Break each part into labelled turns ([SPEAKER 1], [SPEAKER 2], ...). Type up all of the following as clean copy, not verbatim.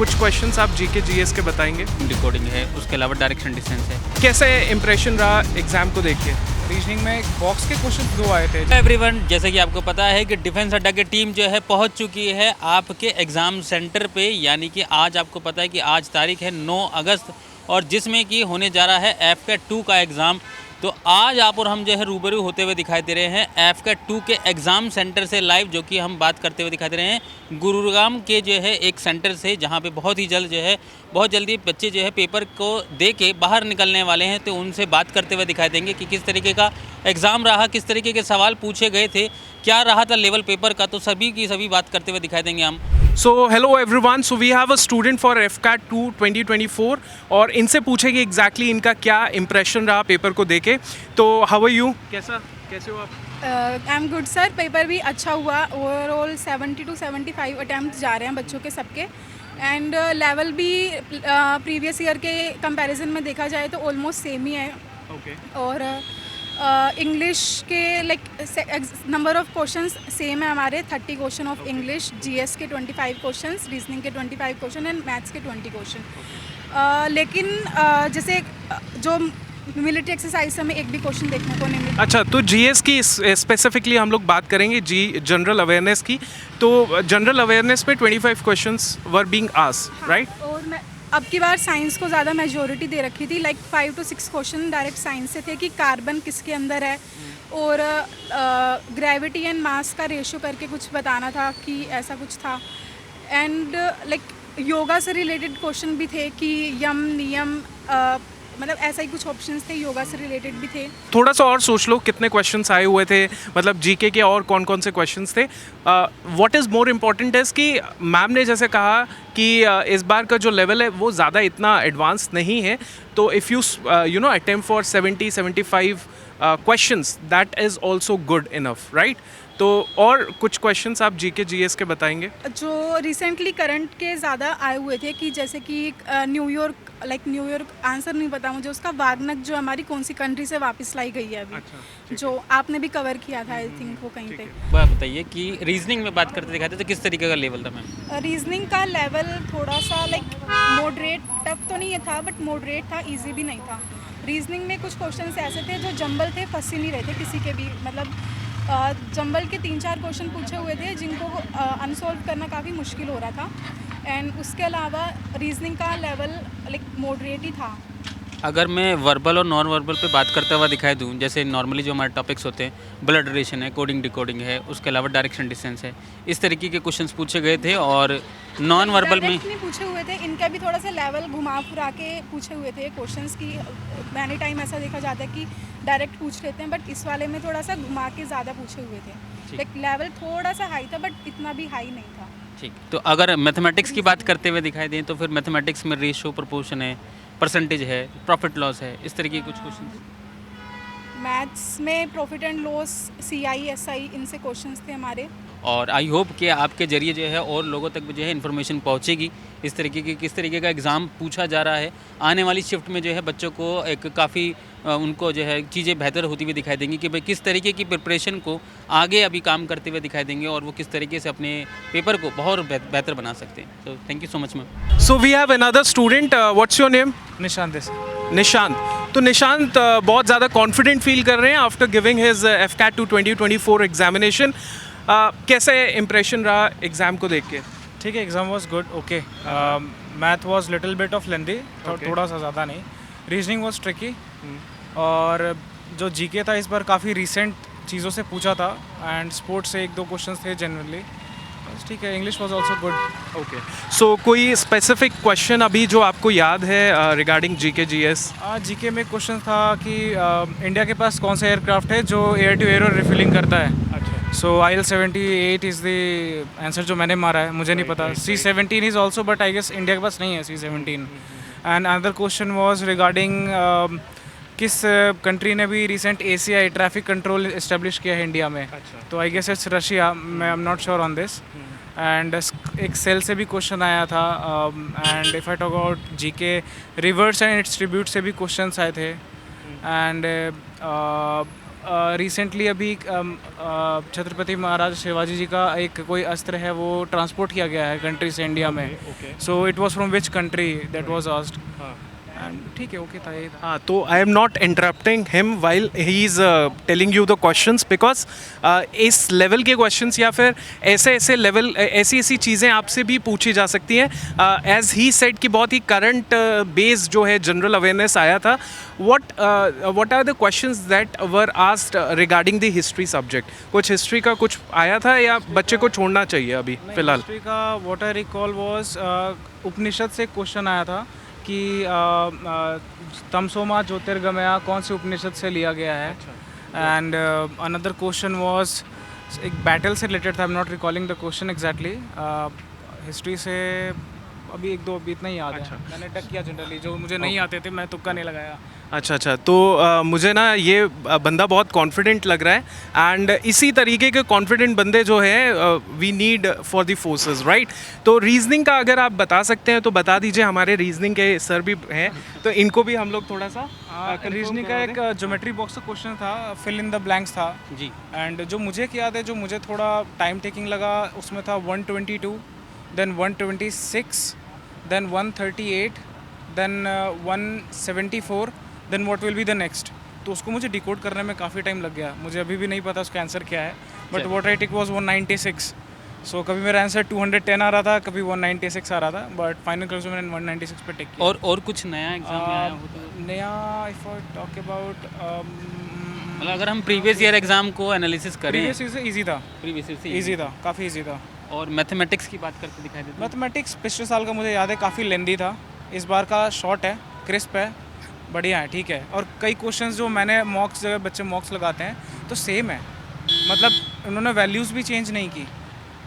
[SPEAKER 1] कुछ क्वेश्चंस आप GK GS के बताएंगे?
[SPEAKER 2] डिकोडिंग है, उसके अलावा डायरेक्शन डिस्टेंस है।
[SPEAKER 1] कैसे इम्प्रेशन रहा एग्ज़ाम को देख के?
[SPEAKER 3] रीजनिंग में एक बॉक्स के क्वेश्चन 2 आए थे।
[SPEAKER 2] एवरीवन, जैसे कि आपको पता है कि डिफेंस अड्डा की टीम जो है पहुंच चुकी है आपके एग्ज़ाम सेंटर पे, यानी कि आज आपको पता है कि आज तारीख है 9 अगस्त और जिसमें कि होने जा रहा है एफकेट 2 का एग्ज़ाम। तो आज आप और हम जो है रूबरू होते हुए दिखाई दे रहे हैं एफकेट 2 के एग्ज़ाम सेंटर से लाइव, जो कि हम बात करते हुए दिखाई दे रहे हैं गुरुग्राम के जो है एक सेंटर से, जहां पे बहुत ही जल्द जो है बहुत जल्दी बच्चे जो है पेपर को दे के बाहर निकलने वाले हैं। तो उनसे बात करते हुए दिखाई देंगे कि किस तरीके का एग्ज़ाम रहा, किस तरीके के सवाल पूछे गए थे, क्या रहा था लेवल पेपर का। तो सभी की सभी बात करते हुए दिखाई देंगे हम।
[SPEAKER 1] So hello everyone, so we have a student for FCAT 2 2024 और इनसे पूछेंगे एग्जैक्टली इनका क्या इंप्रेशन रहा पेपर को देके। तो हाउ आर यू? कैसे हो आप?
[SPEAKER 4] I am good sir. Paper भी अच्छा हुआ। ओवरऑल 70 to 75 अटैम्प्ट जा रहे हैं बच्चों के सबके, एंड लेवल भी प्रीवियस ईयर के कंपैरिजन में देखा जाए तो ऑलमोस्ट सेम ही है।
[SPEAKER 1] ओके।
[SPEAKER 4] और इंग्लिश के नंबर ऑफ क्वेश्चंस सेम है हमारे, 30 क्वेश्चन ऑफ इंग्लिश, जीएस के 25 क्वेश्चंस, रीजनिंग के 25 क्वेश्चन एंड मैथ्स के 20 क्वेश्चन। लेकिन जैसे जो मिलिट्री एक्सरसाइज से हमें एक भी क्वेश्चन देखने को नहीं मिला।
[SPEAKER 1] अच्छा, तो जीएस की स्पेसिफिकली हम लोग बात करेंगे जनरल अवेयरनेस की। तो जनरल अवेयरनेस में 25 questions were being asked, right?
[SPEAKER 4] और मैं अब की बार साइंस को ज़्यादा मेजोरिटी दे रखी थी, like 5 to 6 question direct science से थे कि कार्बन किसके अंदर है, और ग्रेविटी एंड मास का रेशियो करके कुछ बताना था कि ऐसा कुछ था। एंड लाइक योगा से रिलेटेड क्वेश्चन भी थे कि यम नियम, मतलब ऐसा ही कुछ ऑप्शंस थे, योगा से रिलेटेड भी थे।
[SPEAKER 1] थोड़ा सा और सोच लो कितने क्वेश्चंस आए हुए थे, मतलब जीके के और कौन कौन से क्वेश्चंस थे। What is more important is कि मैम ने जैसे कहा कि इस बार का जो लेवल है वो ज़्यादा इतना एडवांस नहीं है। तो if you know attempt for 70-75 questions, that is also good enough, right? तो और कुछ क्वेश्चंस आप जीके जीएस के बताएंगे
[SPEAKER 4] जो रिसेंटली करंट के ज़्यादा आए हुए थे कि जैसे कि न्यूयॉर्क आंसर नहीं पता मुझे उसका, वागनक जो हमारी कौन सी कंट्री से वापस लाई गई है अभी।
[SPEAKER 1] अच्छा,
[SPEAKER 4] जो आपने भी कवर किया था आई थिंक वो कहीं पे।
[SPEAKER 2] बात बताइए कि रीजनिंग में बात करते दिखाई दे तो किस तरीके का लेवल था मैम?
[SPEAKER 4] रीजनिंग का लेवल थोड़ा सा लाइक मॉडरेट, टफ तो नहीं था बट मॉडरेट था, इजी भी नहीं था। रीजनिंग में कुछ क्वेश्चंस ऐसे थे जो जंबल थे, फंस ही नहीं रहे थे किसी के भी, मतलब जंबल के 3-4 क्वेश्चन पूछे हुए थे जिनको अनसॉल्व करना काफ़ी मुश्किल हो रहा था। एंड उसके अलावा रीजनिंग का लेवल लाइक मॉडरेट ही था।
[SPEAKER 2] अगर मैं वर्बल और नॉन वर्बल पे बात करता हुआ दिखाई दूँ, जैसे नॉर्मली जो हमारे टॉपिक्स होते हैं, ब्लड रिलेशन है, कोडिंग डिकोडिंग है, उसके अलावा डायरेक्शन डिस्टेंस है, इस तरीके के क्वेश्चंस पूछे गए थे। और नॉन वर्बल में
[SPEAKER 4] नहीं पूछे हुए थे, इनका भी थोड़ा सा लेवल घुमा फिरा के पूछे हुए थे क्वेश्चंस की। मैनी टाइम ऐसा देखा जाता है कि डायरेक्ट पूछ लेते हैं, बट इस वाले में थोड़ा सा घुमा के ज़्यादा पूछे हुए थे। लाइक लेवल थोड़ा सा हाई था बट इतना भी हाई नहीं था।
[SPEAKER 2] ठीक। तो अगर मैथमेटिक्स की बात करते हुए दिखाई दें तो फिर मैथमेटिक्स में रेशियो, प्रोपोर्शन है, परसेंटेज है, प्रॉफिट लॉस है, इस तरीके के कुछ क्वेश्चन।
[SPEAKER 4] मैथ्स में profit and loss, CI SI, इनसे क्वेश्चंस थे हमारे।
[SPEAKER 2] और आई होप कि आपके ज़रिए जो है और लोगों तक जो है इन्फॉर्मेशन पहुंचेगी इस तरीके की, किस तरीके का एग्ज़ाम पूछा जा रहा है। आने वाली शिफ्ट में जो है बच्चों को एक काफ़ी उनको जो है चीज़ें बेहतर होती हुई दिखाई देंगी कि भाई किस तरीके की प्रिपरेशन को आगे अभी काम करते हुए दिखाई देंगे और वो किस तरीके से अपने पेपर को बहुत बेहतर बना सकते हैं। तो thank you so much ma'am.
[SPEAKER 1] So we have another student, what's your name?
[SPEAKER 3] Nishant है।
[SPEAKER 1] निशांत। तो निशांत बहुत ज़्यादा कॉन्फिडेंट फील कर रहे हैं after giving his FCAT 2 2024 examination. कैसे इम्प्रेशन रहा एग्ज़ाम को देख के?
[SPEAKER 3] ठीक है, exam was good, okay. Math was little bit of lengthy, थोड़ा सा ज़्यादा नहीं। रीजनिंग वाज ट्रिकी, और जो जीके था इस बार काफ़ी रिसेंट चीज़ों से पूछा था, एंड स्पोर्ट्स से 1-2 क्वेश्चंस थे जनरली। बस ठीक है, English was also good.
[SPEAKER 1] Okay. So कोई स्पेसिफिक क्वेश्चन अभी जो आपको याद है रिगार्डिंग जीके जीएस?
[SPEAKER 3] जीके में क्वेश्चन था कि इंडिया के पास कौन सा एयरक्राफ्ट है जो एयर टू एयर रिफिलिंग करता है।
[SPEAKER 1] अच्छा।
[SPEAKER 3] सो IL-78 इज़ द आंसर जो मैंने मारा है, मुझे नहीं पता। C-17 is also, but I guess India के पास नहीं है C-17। And another question was regarding किस कंट्री ने भी recent ACI traffic control establish किया है इंडिया में।
[SPEAKER 1] अच्छा।
[SPEAKER 3] तो आई गेस इट्स रशिया, मैं I am not sure on this. And एक सेल से भी क्वेश्चन आया था। And if I talk about GK, reverse and it's tribute से भी क्वेश्चंस आए थे। एंड रिसेंटली अभी छत्रपति महाराज शिवाजी जी का एक कोई अस्त्र है वो ट्रांसपोर्ट किया गया है कंट्री से इंडिया में, so it was from which country that was asked, and ठीक है ओके था ये था.
[SPEAKER 1] हाँ, तो I am not interrupting him while he is telling you the questions, because इस लेवल के क्वेश्चंस या फिर ऐसे लेवल ऐसी चीज़ें आपसे भी पूछी जा सकती हैं. एज ही सेड कि बहुत ही करंट बेस जो है जनरल अवेयरनेस आया था. what are the questions that were asked regarding the history subject? कुछ हिस्ट्री का कुछ आया था या बच्चे को छोड़ना चाहिए अभी फिलहाल?
[SPEAKER 3] हिस्ट्री का व्हाट आई रिकॉल वाज उपनिषद से क्वेश्चन आया था कि तमसोमा ज्योतिर्गमया कौन से उपनिषद से लिया गया है, एंड अनदर क्वेश्चन वाज एक बैटल से रिलेटेड था. I am not recalling the question exactly. History से अभी एक दो अभी इतना ही याद है. मैंने टक किया जनरली, जो मुझे नहीं आते थे मैं तुक्का नहीं लगाया.
[SPEAKER 1] अच्छा, तो मुझे ना ये बंदा बहुत कॉन्फिडेंट लग रहा है, एंड इसी तरीके के कॉन्फिडेंट बंदे जो है we need for the forces, right? तो रीजनिंग का अगर आप बता सकते हैं तो बता दीजिए. हमारे रीजनिंग के सर भी हैं, तो इनको भी हम लोग थोड़ा सा
[SPEAKER 3] रीजनिंग का एक ज्योमेट्री बॉक्स का क्वेश्चन था, फिल इन द ब्लैंक्स था
[SPEAKER 2] जी.
[SPEAKER 3] एंड जो मुझे याद है, जो मुझे थोड़ा टाइम टेकिंग लगा, उसमें था 122, then 126, then 138, then 174, then what will be the next. तो उसको मुझे डिकोड करने में काफ़ी टाइम लग गया. मुझे अभी भी नहीं पता उसका आंसर क्या है, but what I took was 196. सो कभी मेरा आंसर 210 आ रहा था, कभी 196 आ रहा था, बट फाइनल क्लास में मैंने 196 पे टिक किया.
[SPEAKER 2] और कुछ नया एग्जाम में आया हो तो?
[SPEAKER 3] नया इफ आई टॉक अबाउट
[SPEAKER 2] मतलब अगर हम प्रीवियस ईयर एग्जाम को एनालिसिस करें,
[SPEAKER 3] प्रीवियस से इजी था.
[SPEAKER 2] प्रीवियस ईयर से
[SPEAKER 3] इजी था, काफ़ी इजी था.
[SPEAKER 2] और मैथमेटिक्स की बात करके दिखाई देती है.
[SPEAKER 3] मैथमेटिक्स पिछले साल का मुझे याद है काफ़ी लेंदी था. इस बार का शॉर्ट है, क्रिस्प है, बढ़िया है, ठीक है. और कई क्वेश्चंस जो मैंने मॉक्स, जगह बच्चे मॉक्स लगाते हैं तो सेम है, मतलब उन्होंने वैल्यूज़ भी चेंज नहीं की.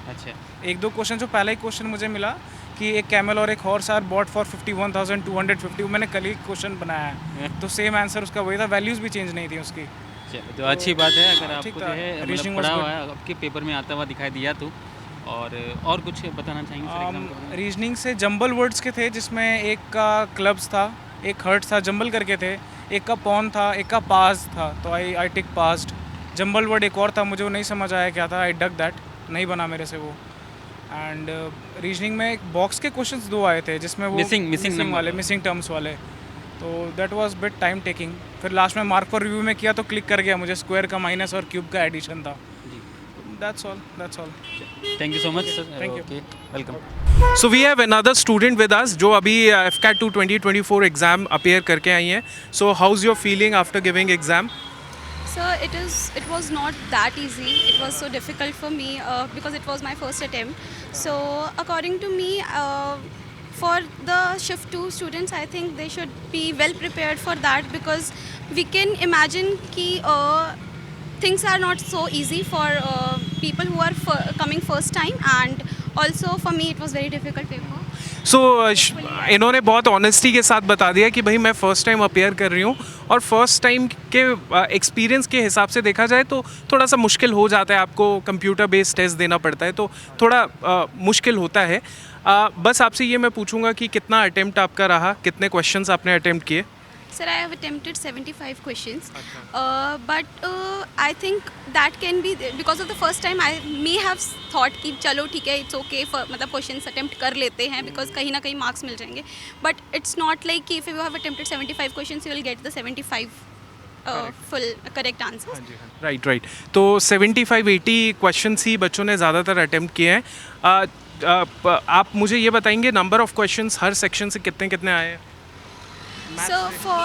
[SPEAKER 2] अच्छा.
[SPEAKER 3] एक दो क्वेश्चन, जो पहला ही क्वेश्चन मुझे मिला कि एक कैमल और एक हॉर्स आर बॉट फॉर 51,250, मैंने कल ही क्वेश्चन बनाया है, तो सेम आंसर उसका वही था, वैल्यूज़ भी चेंज नहीं थी उसकी.
[SPEAKER 2] तो अच्छी बात है अगर
[SPEAKER 3] ठीक
[SPEAKER 2] आपको
[SPEAKER 3] था.
[SPEAKER 2] जो है
[SPEAKER 3] Reasoning
[SPEAKER 2] मतलब
[SPEAKER 3] was
[SPEAKER 2] पढ़ा
[SPEAKER 3] good.
[SPEAKER 2] हुआ है, आपके पेपर में आता हुआ दिखाई दिया तो. और कुछ बताना चाहेंगे सर एग्जाम के बारे में?
[SPEAKER 3] रीजनिंग से जंबल वर्ड्स के थे, जिसमें एक का क्लब्स था, एक हर्ट था, जंबल करके थे, एक का पॉन था, एक का पास था, तो आई टिक पास्ट. जंबल वर्ड एक और था, मुझे वो नहीं समझ आया क्या था, आई डक दैट, नहीं बना मेरे से वो. एंड रीजनिंग में एक बॉक्स के क्वेश्चंस दो आए थे, जिसमें वो
[SPEAKER 2] मिसिंग
[SPEAKER 3] वाले, मिसिंग टर्म्स वाले, तो that was bit time taking. फिर लास्ट में मार्क फॉर रिव्यू में किया तो क्लिक कर गया, मुझे स्क्वायर का माइनस और क्यूब का एडिशन था. That's all.
[SPEAKER 2] Thank you so much sir.
[SPEAKER 3] Thank you.
[SPEAKER 2] Okay, welcome.
[SPEAKER 1] So we have another student with us जो अभी FCAT 2 2024 एग्ज़ाम अपीयर करके आई हैं. So how is your feeling after giving exam?
[SPEAKER 5] So it was not that easy. It was so difficult for me because it was my first attempt. So according to me, for the shift 2 students, I think they should be well prepared for that, because we can imagine कि things are not so easy for people who are coming first time, and also for me it was very difficult paper.
[SPEAKER 1] सो इन्होंने बहुत honesty के साथ बता दिया कि भाई मैं फ़र्स्ट टाइम अपेयर कर रही हूँ, और फर्स्ट टाइम के एक्सपीरियंस के हिसाब से देखा जाए तो थोड़ा सा मुश्किल हो जाता है. आपको कंप्यूटर बेस्ड टेस्ट देना पड़ता है, तो थोड़ा मुश्किल होता है. बस आपसे ये मैं पूछूंगा कि कितना अटेम्प्ट आपका रहा, कितने क्वेश्चंस आपने अटेम्प्ट किए?
[SPEAKER 5] Sir, I have attempted 75 questions, but I think that can be because of the first time. I may have thought कि चलो ठीक है, it's okay, मतलब questions attempt कर लेते हैं because कहीं ना कहीं marks मिल जाएंगे. But it's not like if you have attempted 75 questions, you will get the 75 full correct answers.
[SPEAKER 1] Right. तो 75-80 क्वेश्चंस ही बच्चों ने ज़्यादातर अटेम्प्ट किए हैं. आप मुझे ये बताएंगे number of questions her section से कितने आए हैं?
[SPEAKER 5] So for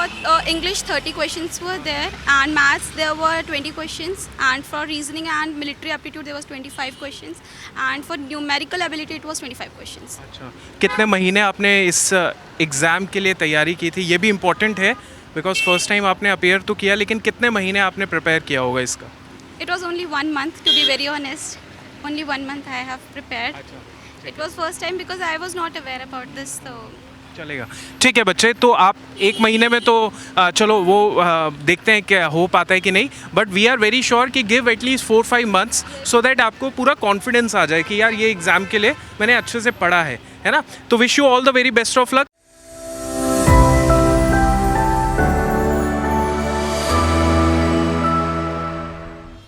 [SPEAKER 5] English 30 questions were there, and maths there were 20 questions, and for reasoning and military aptitude there was 25 questions, and for numerical ability it was 25 questions.
[SPEAKER 1] अच्छा, कितने महीने आपने इस exam के लिए तैयारी की थी? ये भी इम्पोर्टेंट है बिकॉज फर्स्ट टाइम आपने अपेयर तो किया, लेकिन कितने महीने आपने प्रिपेयर किया होगा इसका?
[SPEAKER 5] It was only 1 month, to be very honest. Only 1 month I have prepared. It was first time because I was not aware about this, so
[SPEAKER 1] चलेगा. ठीक है बच्चे, तो आप एक महीने में तो चलो वो देखते हैं क्या हो पाता है कि नहीं, but we are very sure कि give at least 4-5 months so that आपको पूरा कॉन्फिडेंस आ जाए कि यार ये एग्ज़ाम के लिए मैंने अच्छे से पढ़ा है ना. तो wish you all the very best of luck.